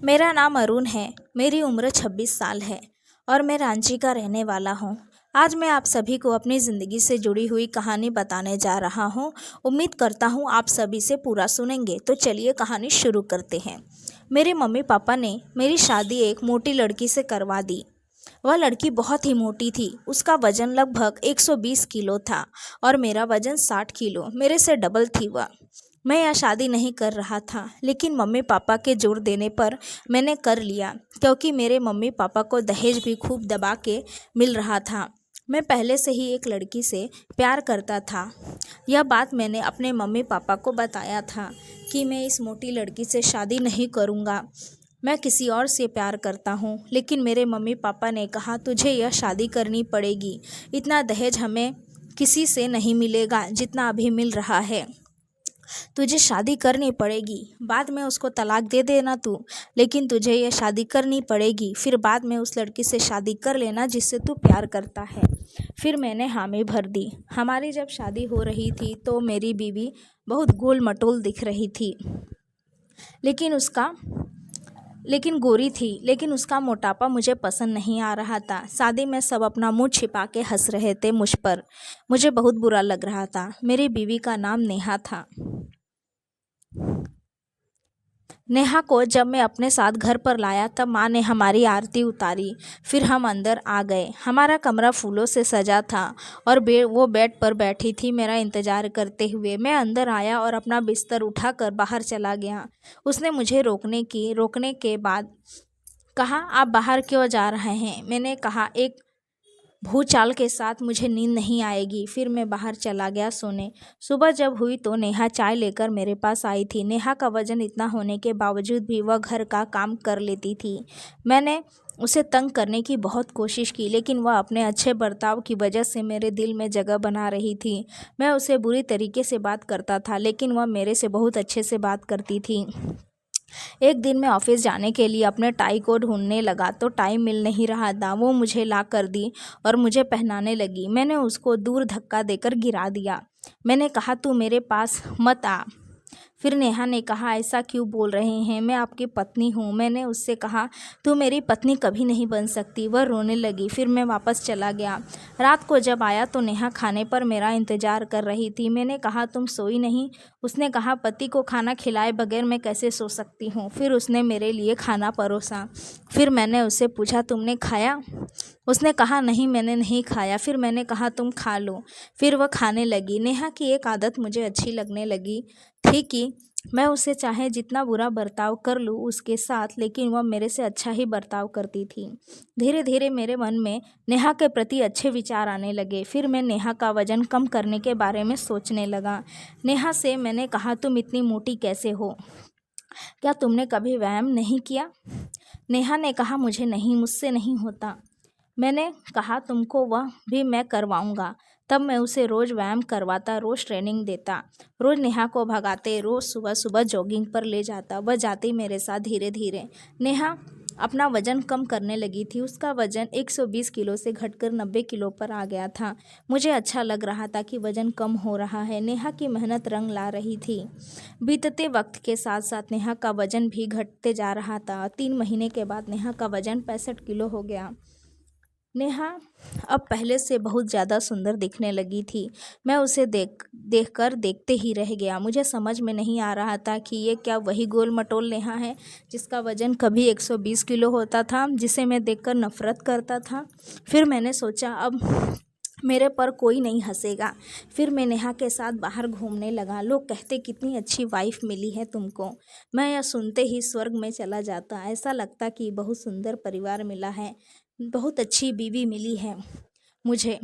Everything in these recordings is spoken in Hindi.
मेरा नाम अरुण है। मेरी उम्र 26 साल है और मैं रांची का रहने वाला हूँ। आज मैं आप सभी को अपनी ज़िंदगी से जुड़ी हुई कहानी बताने जा रहा हूँ। उम्मीद करता हूँ आप सभी से पूरा सुनेंगे। तो चलिए कहानी शुरू करते हैं। मेरे मम्मी पापा ने मेरी शादी एक मोटी लड़की से करवा दी। वह लड़की बहुत ही मोटी थी। उसका वजन लगभग 120 किलो था और मेरा वजन 60 किलो, मेरे से डबल थी वह। मैं यह शादी नहीं कर रहा था, लेकिन मम्मी पापा के जोर देने पर मैंने कर लिया, क्योंकि मेरे मम्मी पापा को दहेज भी खूब दबा के मिल रहा था। मैं पहले से ही एक लड़की से प्यार करता था। यह बात मैंने अपने मम्मी पापा को बताया था कि मैं इस मोटी लड़की से शादी नहीं करूँगा, मैं किसी और से प्यार करता हूँ। लेकिन मेरे मम्मी पापा ने कहा तुझे यह शादी करनी पड़ेगी, इतना दहेज हमें किसी से नहीं मिलेगा जितना अभी मिल रहा है, तुझे शादी करनी पड़ेगी। बाद में उसको तलाक दे देना तू, लेकिन तुझे यह शादी करनी पड़ेगी। फिर बाद में उस लड़की से शादी कर लेना जिससे तू प्यार करता है। फिर मैंने हामी भर दी। हमारी जब शादी हो रही थी तो मेरी बीवी बहुत गोल मटोल दिख रही थी, लेकिन गोरी थी। लेकिन उसका मोटापा मुझे पसंद नहीं आ रहा था। शादी में सब अपना मुंह छिपा के हंस रहे थे मुझ पर। मुझे बहुत बुरा लग रहा था। मेरी बीवी का नाम नेहा था। नेहा को जब मैं अपने साथ घर पर लाया तब माँ ने हमारी आरती उतारी। फिर हम अंदर आ गए। हमारा कमरा फूलों से सजा था और वो बेड पर बैठी थी मेरा इंतज़ार करते हुए। मैं अंदर आया और अपना बिस्तर उठाकर बाहर चला गया। उसने मुझे रोकने के बाद कहा, आप बाहर क्यों जा रहे हैं? मैंने कहा, एक भूचाल के साथ मुझे नींद नहीं आएगी। फिर मैं बाहर चला गया सोने। सुबह जब हुई तो नेहा चाय लेकर मेरे पास आई थी। नेहा का वजन इतना होने के बावजूद भी वह घर का काम कर लेती थी। मैंने उसे तंग करने की बहुत कोशिश की, लेकिन वह अपने अच्छे बर्ताव की वजह से मेरे दिल में जगह बना रही थी। मैं उसे बुरी तरीके से बात करता था, लेकिन वह मेरे से बहुत अच्छे से बात करती थी। एक दिन मैं ऑफिस जाने के लिए अपने टाई को ढूंढने लगा तो टाई मिल नहीं रहा था। वो मुझे ला कर दी और मुझे पहनाने लगी। मैंने उसको दूर धक्का देकर गिरा दिया। मैंने कहा, तू मेरे पास मत आ। फिर नेहा ने कहा, ऐसा क्यों बोल रहे हैं, मैं आपकी पत्नी हूँ। मैंने उससे कहा, तू मेरी पत्नी कभी नहीं बन सकती। वह रोने लगी। फिर मैं वापस चला गया। रात को जब आया तो नेहा खाने पर मेरा इंतज़ार कर रही थी। मैंने कहा, तुम सोई नहीं? उसने कहा, पति को खाना खिलाए बगैर मैं कैसे सो सकती हूँ। फिर उसने मेरे लिए खाना परोसा। फिर मैंने उससे पूछा, तुमने खाया? उसने कहा, नहीं मैंने नहीं खाया। फिर मैंने कहा, तुम खा लो। फिर वह खाने लगी। नेहा की एक आदत मुझे अच्छी लगने लगी थी कि मैं उसे चाहे जितना बुरा बर्ताव कर लूँ उसके साथ, लेकिन वह मेरे से अच्छा ही बर्ताव करती थी। धीरे धीरे मेरे मन में नेहा के प्रति अच्छे विचार आने लगे। फिर मैं नेहा का वजन कम करने के बारे में सोचने लगा। नेहा से मैंने कहा, तुम इतनी मोटी कैसे हो? क्या तुमने कभी व्यायाम नहीं किया? नेहा ने कहा, मुझे नहीं, मुझसे नहीं होता। मैंने कहा, तुमको वह भी मैं करवाऊंगा। तब मैं उसे रोज़ व्यायाम करवाता, रोज़ ट्रेनिंग देता, रोज़ नेहा को भगाते, रोज़ सुबह सुबह जॉगिंग पर ले जाता। वह जाती मेरे साथ धीरे धीरे। नेहा अपना वज़न कम करने लगी थी। उसका वज़न 120 किलो से घटकर 90 किलो पर आ गया था। मुझे अच्छा लग रहा था कि वज़न कम हो रहा है। नेहा की मेहनत रंग ला रही थी। बीतते वक्त के साथ साथ नेहा का वज़न भी घटते जा रहा था। 3 महीने के बाद नेहा का वज़न 65 किलो हो गया। नेहा अब पहले से बहुत ज़्यादा सुंदर दिखने लगी थी। मैं उसे देखकर देखते ही रह गया। मुझे समझ में नहीं आ रहा था कि ये क्या वही गोल मटोल नेहा है जिसका वज़न कभी 120 किलो होता था, जिसे मैं देखकर नफ़रत करता था। फिर मैंने सोचा, अब मेरे पर कोई नहीं हंसेगा। फिर मैं नेहा के साथ बाहर घूमने लगा। लोग कहते, कितनी अच्छी वाइफ मिली है तुमको। मैं यह सुनते ही स्वर्ग में चला जाता। ऐसा लगता कि बहुत सुंदर परिवार मिला है, बहुत अच्छी बीवी मिली है मुझे।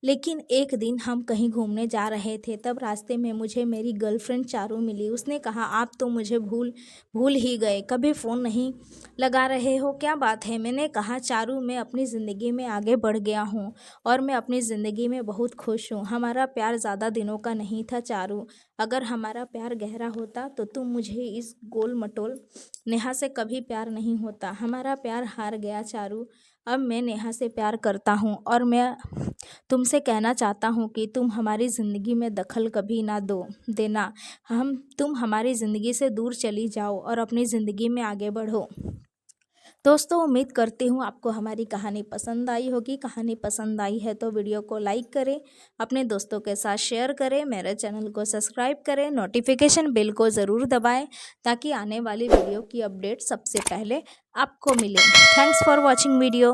लेकिन एक दिन हम कहीं घूमने जा रहे थे, तब रास्ते में मुझे मेरी गर्लफ्रेंड चारू मिली। उसने कहा, आप तो मुझे भूल ही गए, कभी फ़ोन नहीं लगा रहे हो, क्या बात है? मैंने कहा, चारू, मैं अपनी ज़िंदगी में आगे बढ़ गया हूँ और मैं अपनी ज़िंदगी में बहुत खुश हूँ। हमारा प्यार ज़्यादा दिनों का नहीं था चारू। अगर हमारा प्यार गहरा होता तो तुम मुझे इस गोल मटोल नेहा से कभी प्यार नहीं होता। हमारा प्यार हार गया चारू। अब मैं नेहा से प्यार करता हूँ और मैं तुमसे कहना चाहता हूँ कि तुम हमारी ज़िंदगी में दखल कभी ना देना। तुम हमारी ज़िंदगी से दूर चली जाओ और अपनी ज़िंदगी में आगे बढ़ो। दोस्तों, उम्मीद करती हूँ आपको हमारी कहानी पसंद आई होगी। कहानी पसंद आई है तो वीडियो को लाइक करें, अपने दोस्तों के साथ शेयर करें, मेरे चैनल को सब्सक्राइब करें, नोटिफिकेशन बेल को ज़रूर दबाएं ताकि आने वाली वीडियो की अपडेट सबसे पहले आपको मिले। Thanks for watching video.